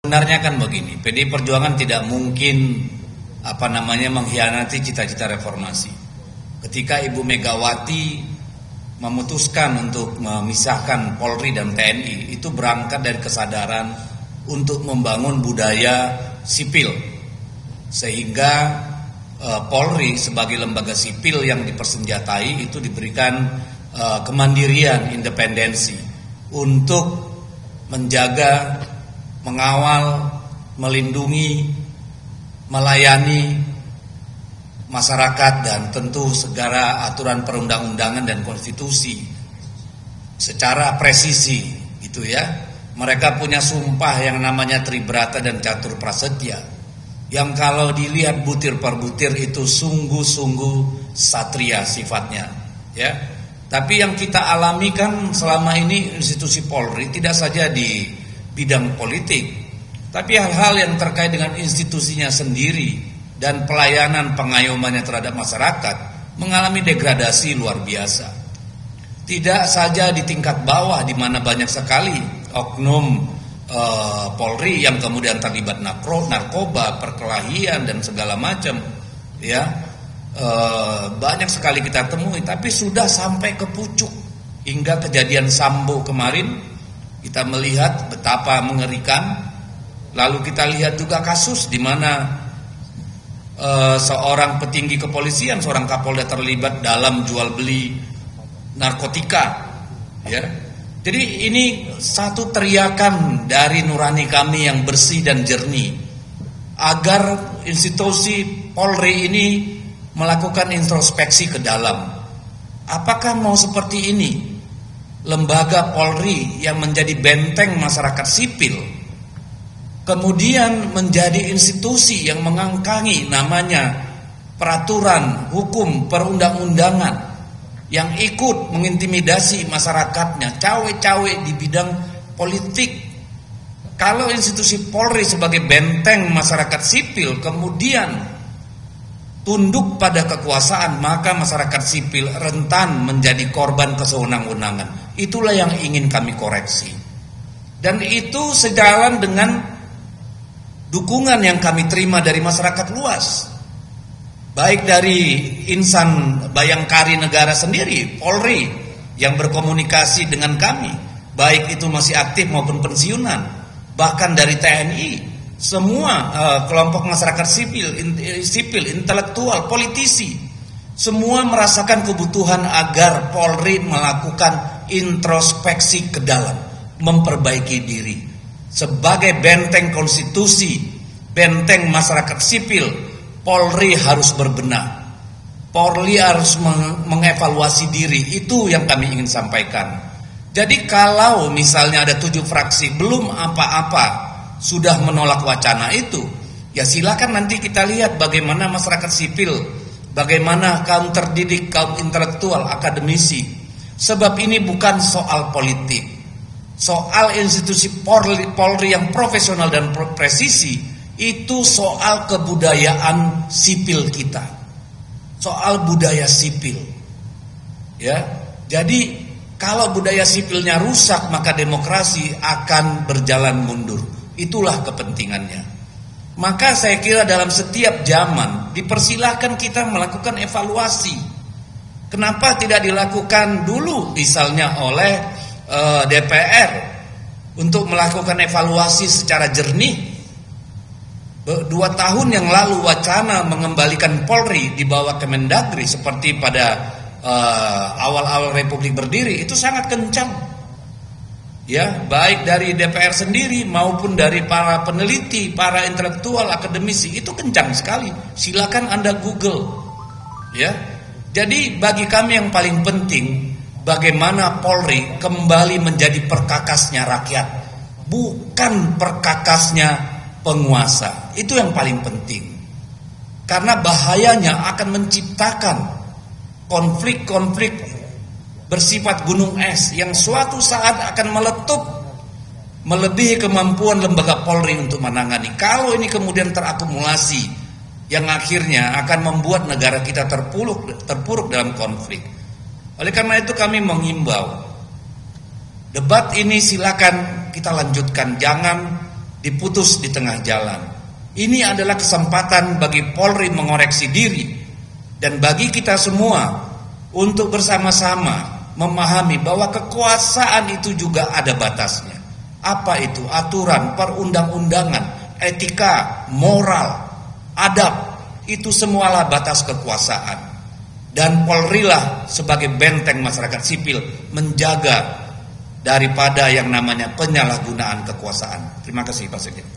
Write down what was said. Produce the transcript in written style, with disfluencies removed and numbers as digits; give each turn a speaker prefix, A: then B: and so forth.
A: Sebenarnya kan begini, PDI Perjuangan tidak mungkin mengkhianati cita-cita reformasi. Ketika Ibu Megawati memutuskan untuk memisahkan Polri dan TNI, itu berangkat dari kesadaran untuk membangun budaya sipil, sehingga Polri sebagai lembaga sipil yang dipersenjatai itu diberikan kemandirian, independensi untuk menjaga, mengawal, melindungi, melayani masyarakat dan tentu segala aturan perundang-undangan dan konstitusi secara presisi gitu ya. Mereka punya sumpah yang namanya Tribrata dan Catur Prasetya, yang kalau dilihat butir per butir itu sungguh-sungguh satria sifatnya ya. Tapi yang kita alami kan selama ini institusi Polri tidak saja di bidang politik, tapi hal-hal yang terkait dengan institusinya sendiri dan pelayanan pengayomannya terhadap masyarakat mengalami degradasi luar biasa. Tidak saja di tingkat bawah di mana banyak sekali oknum Polri yang kemudian terlibat narkoba, perkelahian dan segala macam, ya banyak sekali kita temui. Tapi sudah sampai ke pucuk hingga kejadian Sambo kemarin. Kita melihat betapa mengerikan. Lalu kita lihat juga kasus di mana seorang petinggi kepolisian, seorang Kapolda terlibat dalam jual beli narkotika. Ya, jadi ini satu teriakan dari nurani kami yang bersih dan jernih, agar institusi Polri ini melakukan introspeksi ke dalam. Apakah mau seperti ini? Lembaga Polri yang menjadi benteng masyarakat sipil kemudian menjadi institusi yang mengangkangi namanya peraturan, hukum, perundang-undangan, yang ikut mengintimidasi masyarakatnya, cawe-cawe di bidang politik. Kalau institusi Polri sebagai benteng masyarakat sipil kemudian tunduk pada kekuasaan, maka masyarakat sipil rentan menjadi korban kesewenang-wenangan. Itulah yang ingin kami koreksi. Dan itu sejalan dengan dukungan yang kami terima dari masyarakat luas, baik dari insan bayangkari negara sendiri, Polri, yang berkomunikasi dengan kami, baik itu masih aktif maupun pensiunan, bahkan dari TNI, semua kelompok masyarakat sipil, intelektual, politisi, semua merasakan kebutuhan agar Polri melakukan introspeksi ke dalam, memperbaiki diri. Sebagai benteng konstitusi, benteng masyarakat sipil, Polri harus berbenah. Polri harus mengevaluasi diri. Itu yang kami ingin sampaikan. Jadi kalau misalnya ada 7 fraksi belum apa-apa sudah menolak wacana itu, ya silakan nanti kita lihat bagaimana masyarakat sipil, bagaimana kaum terdidik, kaum intelektual, akademisi. Sebab ini bukan soal politik. Soal institusi Polri yang profesional dan presisi, itu soal kebudayaan sipil kita, soal budaya sipil. Ya, jadi kalau budaya sipilnya rusak, maka demokrasi akan berjalan mundur. Itulah kepentingannya. Maka saya kira dalam setiap zaman dipersilahkan kita melakukan evaluasi. Kenapa tidak dilakukan dulu misalnya oleh DPR untuk melakukan evaluasi secara jernih? 2 tahun yang lalu wacana mengembalikan Polri di bawah Kemendagri seperti pada awal-awal Republik berdiri itu sangat kencang, ya, baik dari DPR sendiri maupun dari para peneliti, para intelektual, akademisi, itu kencang sekali. Silakan Anda Google, ya. Jadi bagi kami yang paling penting bagaimana Polri kembali menjadi perkakasnya rakyat, bukan perkakasnya penguasa. Itu yang paling penting. Karena bahayanya akan menciptakan konflik-konflik bersifat gunung es yang suatu saat akan meletup melebihi kemampuan lembaga Polri untuk menangani. Kalau ini kemudian terakumulasi, yang akhirnya akan membuat negara kita terpuruk dalam konflik. Oleh karena itu kami mengimbau, debat ini silakan kita lanjutkan, jangan diputus di tengah jalan. Ini adalah kesempatan bagi Polri mengoreksi diri dan bagi kita semua untuk bersama-sama memahami bahwa kekuasaan itu juga ada batasnya. Apa itu? Aturan, perundang-undangan, etika, moral, adab, itu semualah batas kekuasaan. Dan Polri lah sebagai benteng masyarakat sipil menjaga daripada yang namanya penyalahgunaan kekuasaan. Terima kasih Pak Sekjen.